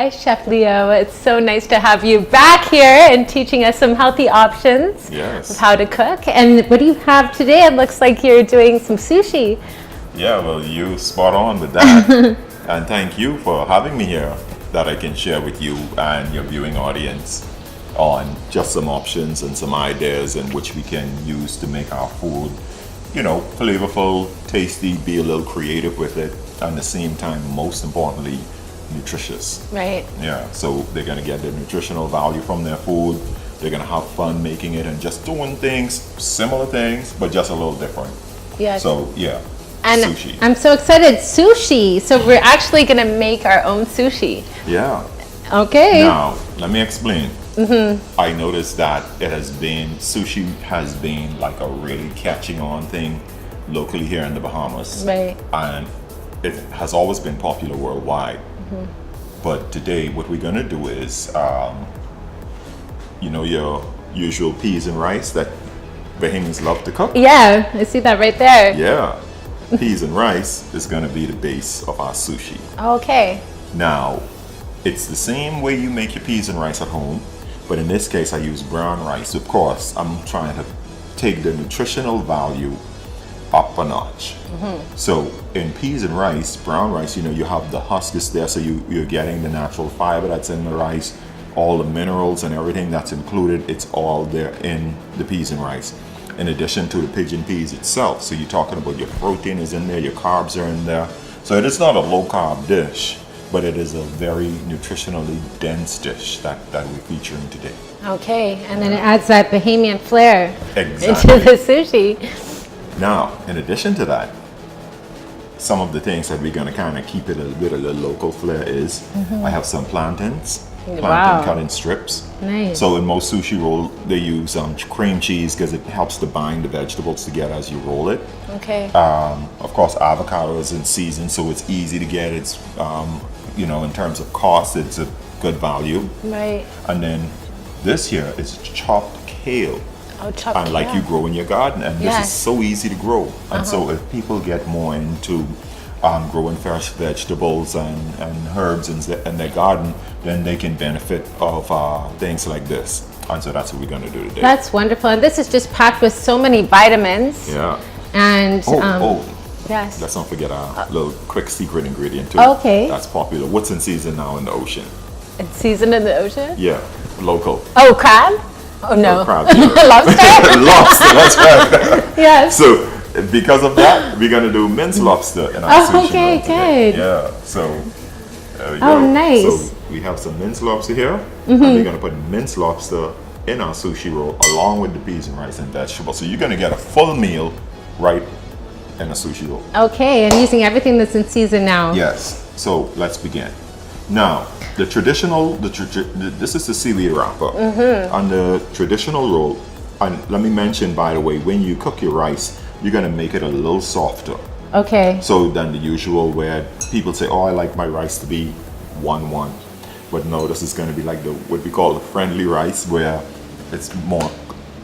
Hi, Chef Leo. It's so nice to have you back here and teaching us some healthy options of how to cook. And what do you have today? It looks like you're doing some sushi. Yeah, well, you spot on with that. And thank you for having me here that I can share with you and your viewing audience on just some options and some ideas in which we can use to make our food, you know, flavorful, tasty, be a little creative with it, and at the same time, most importantly, nutritious. Right. Yeah, so they're gonna get the nutritional value from their food. They're gonna have fun making it and just doing things, similar things, but just a little different. Yeah. So yeah, and sushi. I'm so excited. Sushi. So we're actually gonna make our own sushi. Yeah. Okay. Now, let me explain. I noticed that sushi has been like a really catching on thing locally here in the Bahamas. Right. And it has always been popular worldwide. But today what we're gonna do is, you know, your usual peas and rice that Bahamians love to cook? Yeah, I see that right there. Yeah, peas and rice is gonna be the base of our sushi. Okay. Now, it's the same way you make your peas and rice at home, but in this case I use brown rice. Of course, I'm trying to take the nutritional value up a notch. So in peas and rice, brown rice, you know, you have the husk is there, so you're getting the natural fiber that's in the rice, all the minerals and everything that's included, it's all there in the peas and rice. In addition to the pigeon peas itself, so you're talking about your protein is in there, your carbs are in there. So it is not a low carb dish, but it is a very nutritionally dense dish that we're featuring today. Okay, and then it adds that Bahamian flair Exactly. into the sushi. Now, in addition to that, some of the things that we're gonna kind of keep it a little local flair is, I have some plantains, cut in strips. Nice. So in most sushi roll, they use cream cheese because it helps to bind the vegetables together as you roll it. Okay. Of course, avocado is in season, so it's easy to get. It's, you know, in terms of cost, it's a good value. Right. And then this here is chopped kale. Oh, chopped And like kale. you grow in your garden, and this is so easy to grow. And so if people get more into growing fresh vegetables and herbs in their garden, then they can benefit of things like this. And so that's what we're going to do today. That's wonderful. And this is just packed with so many vitamins. Yeah. And Yes. Let's not forget our little quick secret ingredient too. Okay. That's popular. What's in season now in the ocean? It's seasoned in the ocean? Yeah, local. Oh, crab? Oh, no. Crab, Lobster? lobster, that's right. Yes. So because of that, we're gonna do minced lobster in our sushi okay, roll today. good. Yeah. So there we go. Oh, nice. So we have some minced lobster here, and we're gonna put minced lobster in our sushi roll along with the peas and rice and vegetables. So you're gonna get a full meal right in a sushi roll. Okay, and using everything that's in season now. Yes. So let's begin. Now, the traditional, this is the seaweed wrapper. On the traditional roll, and let me mention, by the way, when you cook your rice, you're gonna make it a little softer. Okay. So than the usual where people say, oh, I like my rice to be 1-1. But no, this is gonna be like what we call the friendly rice, where it's more,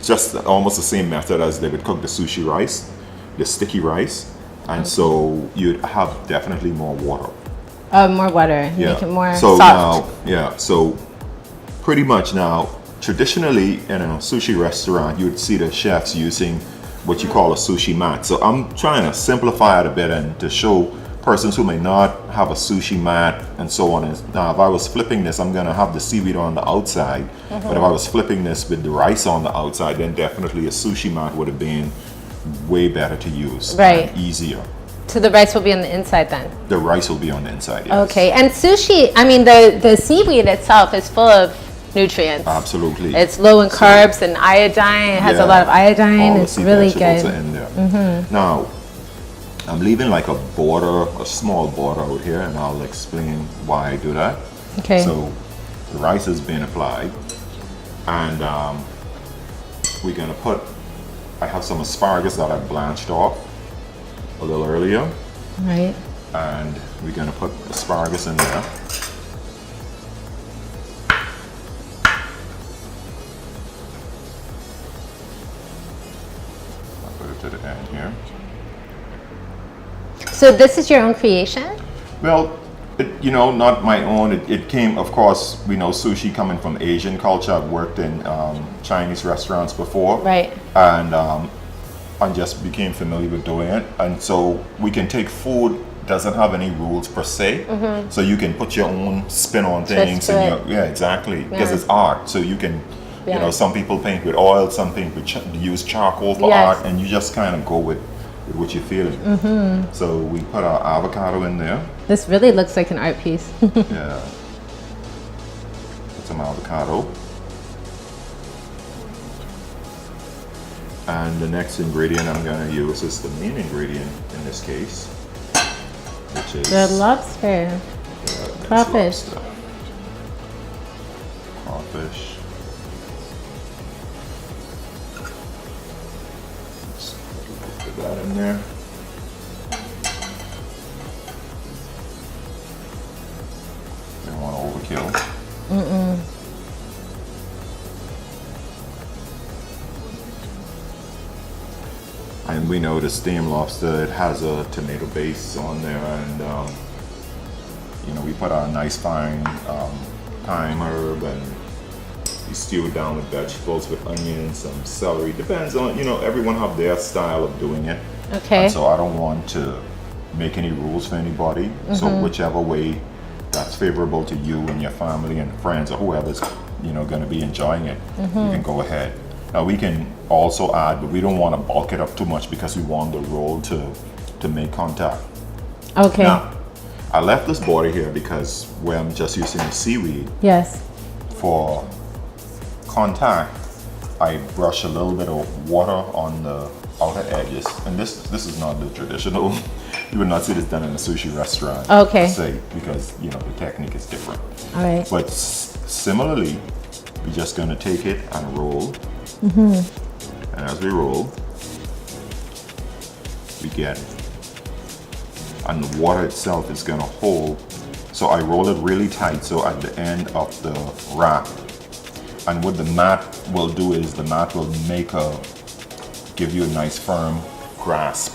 just almost the same method as they would cook the sushi rice, the sticky rice. And so you'd have definitely more water. More water. Yeah. Make it more so soft. Now, so pretty much now, traditionally in a sushi restaurant, you would see the chefs using what you call a sushi mat. So I'm trying to simplify it a bit and to show persons who may not have a sushi mat and so on. Now, if I was flipping this, I'm gonna have the seaweed on the outside. But if I was flipping this with the rice on the outside, then definitely a sushi mat would have been way better to use. Right. And easier. So the rice will be on the inside then? The rice will be on the inside, yes. Okay, and sushi, I mean, the seaweed itself is full of nutrients. Absolutely. It's low in carbs and iodine. It has a lot of iodine. It's really good. Are in there. Now, I'm leaving like a small border out here, and I'll explain why I do that. Okay. So the rice has been applied, and we're gonna I have some asparagus that I blanched off a little earlier. Right. And we're gonna put asparagus in there. I'll put it to the end here. So this is your own creation? Well, you know, not my own. It came, of course, we know sushi coming from Asian culture. I've worked in Chinese restaurants before. Right. And I just became familiar with doing it. And so we can take food, doesn't have any rules per se. So you can put your own spin on things. And yeah, exactly. Because it's art. So you can, you know, some people paint with oil, some people use charcoal for art. And you just kind of go with what you're feeling. So we put our avocado in there. This really looks like an art piece. Yeah. Put some avocado. And the next ingredient I'm going to use is the main ingredient in this case, which is the lobster. Crawfish. Crawfish. Just put that in there. Don't want to overkill. And we know the steamed lobster, it has a tomato base on there, and you know, we put our nice fine thyme herb, and we stew it down with vegetables, with onions, some celery. Depends on, you know, everyone have their style of doing it. Okay. And so I don't want to make any rules for anybody. So whichever way that's favorable to you and your family and friends or whoever's, you know, going to be enjoying it, you can go ahead. Now we can also add, but we don't want to bulk it up too much because we want the roll to make contact. Okay. Now, I left this border here because where I'm just using the seaweed Yes. for contact, I brush a little bit of water on the outer edges. And this is not the traditional, you would not see this done in a sushi restaurant. Okay. Say, because, you know, the technique is different. All right. But similarly, we're just going to take it and roll. And as we roll, we get, and the water itself is going to hold. So I roll it really tight. So at the end of the wrap, and what the mat will do is the mat will give you a nice firm grasp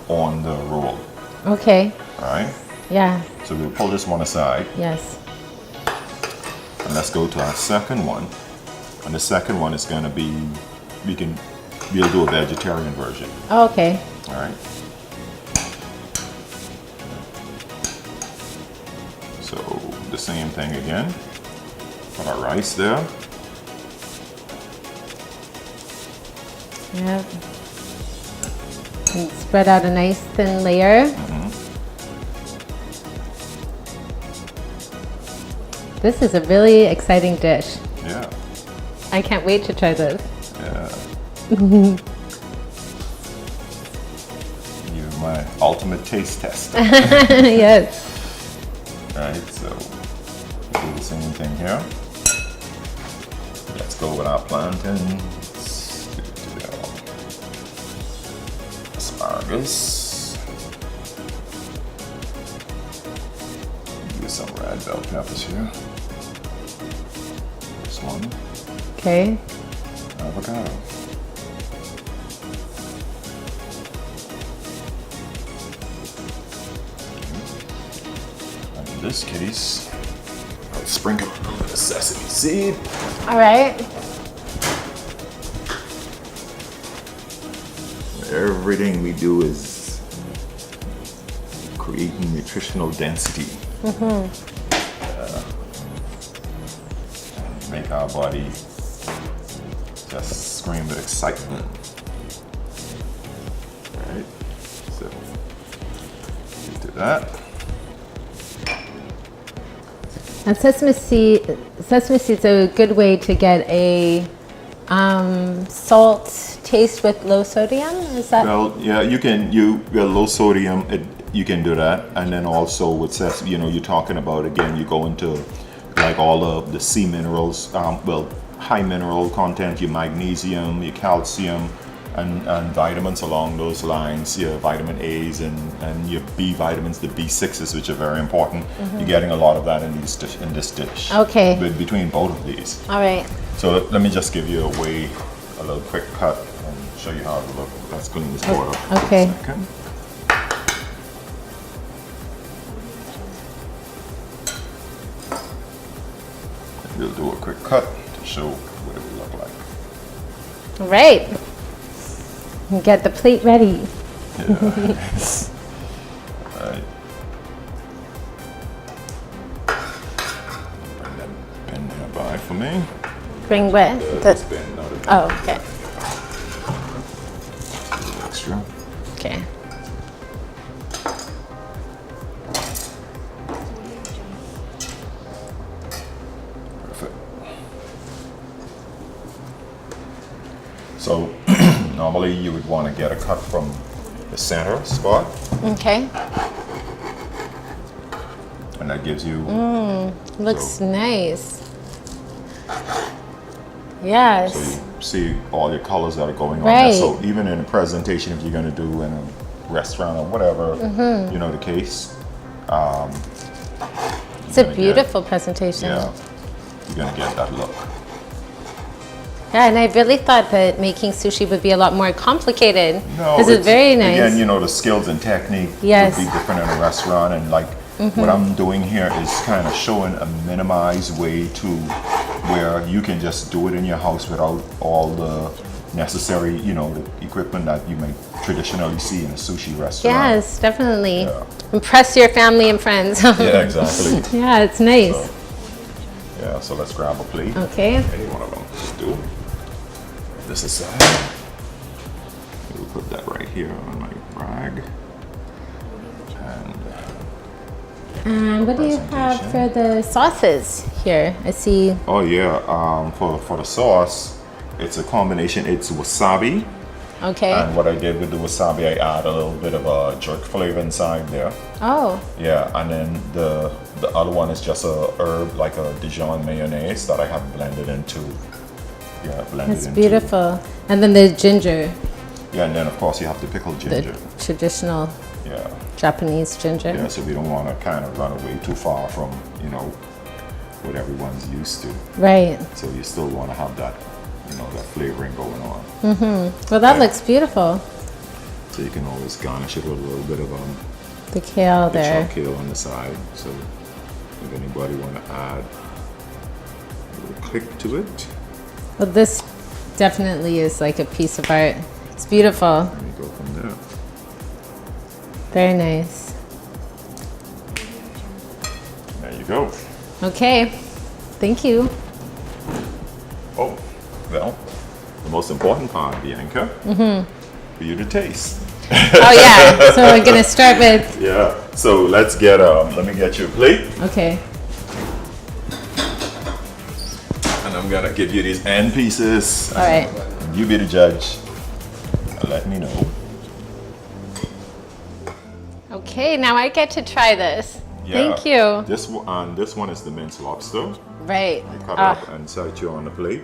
on the roll. Okay. All right. Yeah. So we'll pull this one aside. Yes. And let's go to our second one. And the second one is going to be, we'll do a vegetarian version. Oh, okay. All right. So the same thing again. Put our rice there. Yeah. And spread out a nice thin layer. This is a really exciting dish. Yeah. I can't wait to try this. Yeah. You're my ultimate taste tester. Yes. Right, so do the same thing here. Let's go with our plantains. Asparagus. Use some red bell peppers here. This one. Okay. Avocado. And in this case, I'll sprinkle a little bit of sesame seed. All right. Everything we do is creating nutritional density. Make our body just scream with excitement. All right, so do that. And sesame seed's a good way to get a salt taste with low sodium. Is that? Well, yeah, you can. Low sodium. You can do that, and then also with sesame, you know, you're talking about again. You go into like all of the sea minerals. High mineral content, your magnesium, your calcium, and vitamins along those lines, your vitamin A's and your B vitamins, the B6s, which are very important. You're getting a lot of that in this dish. Okay. Between both of these. All right. So let me just give you a little quick cut and show you how it looks. Let's clean this board up. Okay. For a second. do a quick cut to show what it would look like. All right. Get the plate ready. Yeah. Right. Bring that bin nearby for me. Bring what? This bin, not a bin. Oh, okay. A little extra. Okay. Perfect. So normally you would want to get a cut from the center spot, Okay. and that gives you Looks So- nice. Yes. so you see all your colors that are going on Right. there. So even in a presentation, if you're going to do in a restaurant or whatever, you know the case. It's a gonna get- beautiful presentation. Yeah, you're going to get that look. Yeah, and I really thought that making sushi would be a lot more complicated. No, This is very nice. Again, you know, the skills and technique Yes. would be different in a restaurant, and like what I'm doing here is kind of showing a minimized way to where you can just do it in your house without all the necessary, you know, the equipment that you may traditionally see in a sushi restaurant. Yes, definitely. Yeah. Impress your family and friends. Yeah, exactly. Yeah, it's nice. So, yeah, so let's grab a plate. Okay. Any one of them, just do. This aside. We'll put that right here on my rag. And What do you have for the sauces here? I see. oh yeah, for the sauce, it's a combination. It's wasabi, Okay. and what I did with the wasabi, I add a little bit of a jerk flavor inside there. Oh, Yeah, and then the other one is just a herb like a Dijon mayonnaise that I have blended into. Yeah, blended it's into. beautiful. And then the ginger, Yeah, and then of course you have to pickle the ginger. traditional Yeah. Japanese ginger. Yeah, so we don't want to kind of run away too far from, you know, what everyone's used to. Right. So you still want to have that, you know, that flavoring going on. Well, that Yeah. looks beautiful. So you can always garnish it with a little bit of The kale the there. chopped kale on the side. So if anybody want to add a little click to it, Well, this definitely is like a piece of art. It's beautiful. and you go from there. Very nice. There you go. Okay. Thank you. Oh, well, the most important part, Bianca, for you to taste. Oh, yeah. So we're going to start with. Yeah, so let's get, let me get you a plate. Okay. And I'm gonna give you these end pieces. All right. You be the judge. And let me know. Okay, now I get to try this. Yeah, Thank you. This one is the minced lobster. Right. I cut it Ah, up and set you on the plate.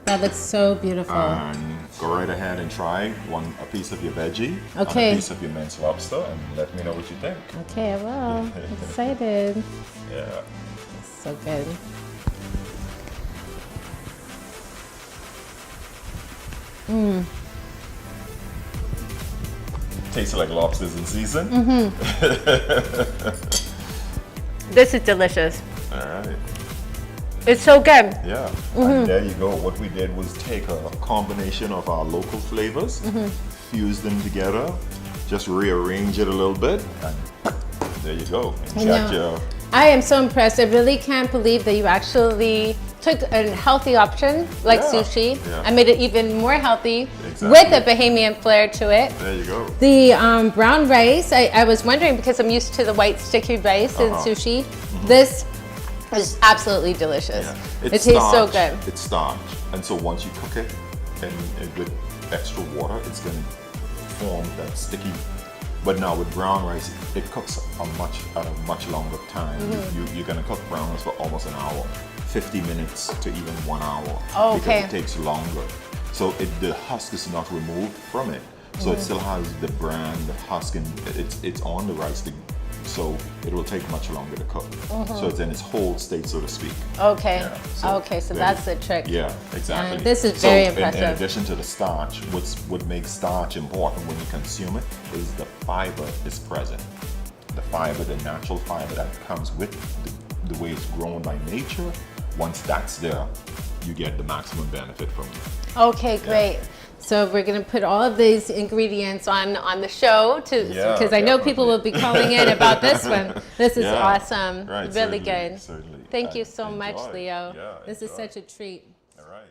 that looks so beautiful. And go right ahead and try a piece of your veggie Okay. and a piece of your minced lobster, and let me know what you think. Okay, I will. Excited. Yeah. It's so good. Tastes like lobsters in season. This is delicious. All right. It's so good. Yeah, and there you go. What we did was take a combination of our local flavors, fuse them together, just rearrange it a little bit, and there you go. And check your, I am so impressed. I really can't believe that you actually took a healthy option like Yeah, sushi yeah. and made it even more healthy Exactly. with a Bahamian flair to it. there you go. The brown rice, I was wondering because I'm used to the white sticky rice in sushi. This is absolutely delicious. Yeah. It tastes so starch. good. It's starch, and so once you cook it with extra water, it's going to form that sticky. But now with brown rice, it cooks at a much longer time. You're going to cook brown rice for almost an hour, 50 minutes to even 1 hour. Oh, okay. Because it takes longer. So the husk is not removed from it. So it still has the bran, the husk, and it's on the rice. So it will take much longer to cook. So it's in its whole state, so to speak. Okay. Yeah, Okay, so then- that's the trick. Yeah, exactly. And this is very In impressive. addition to the starch, what makes starch important when you consume it is the fiber is present. The fiber, the natural fiber that comes with the way it's grown by nature, once that's there, you get the maximum benefit from it. Okay, great. So we're going to put all of these ingredients on the show because I know people will be calling in about this one. This is awesome. Right, really certainly, good. certainly. Thank you so much, Leo. Yeah, this is such a treat. All right.